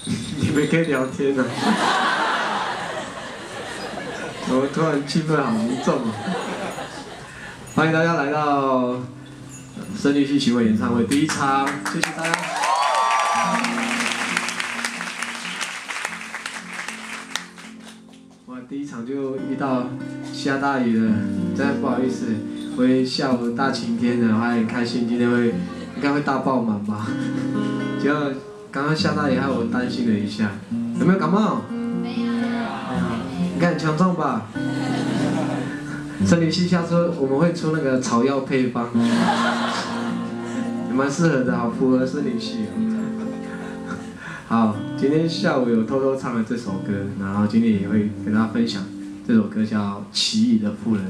你们可以聊天啊。我突然气氛好凝重啊！欢迎大家来到森林系巡迴演唱会第一场，谢谢大家。哇，第一场就遇到下大雨了，真的不好意思。我下午大晴天的，我还很开心，今天应该会大爆满吧？结果刚刚下大雨，害我担心了一下，有没有感冒？没有。你看很强壮吧？森林系下次我们会出那个草药配方，也蛮适合的，好符合森林系哦。好，今天下午有偷偷唱了这首歌，然后今天也会跟大家分享这首歌叫《奇异的妇人》。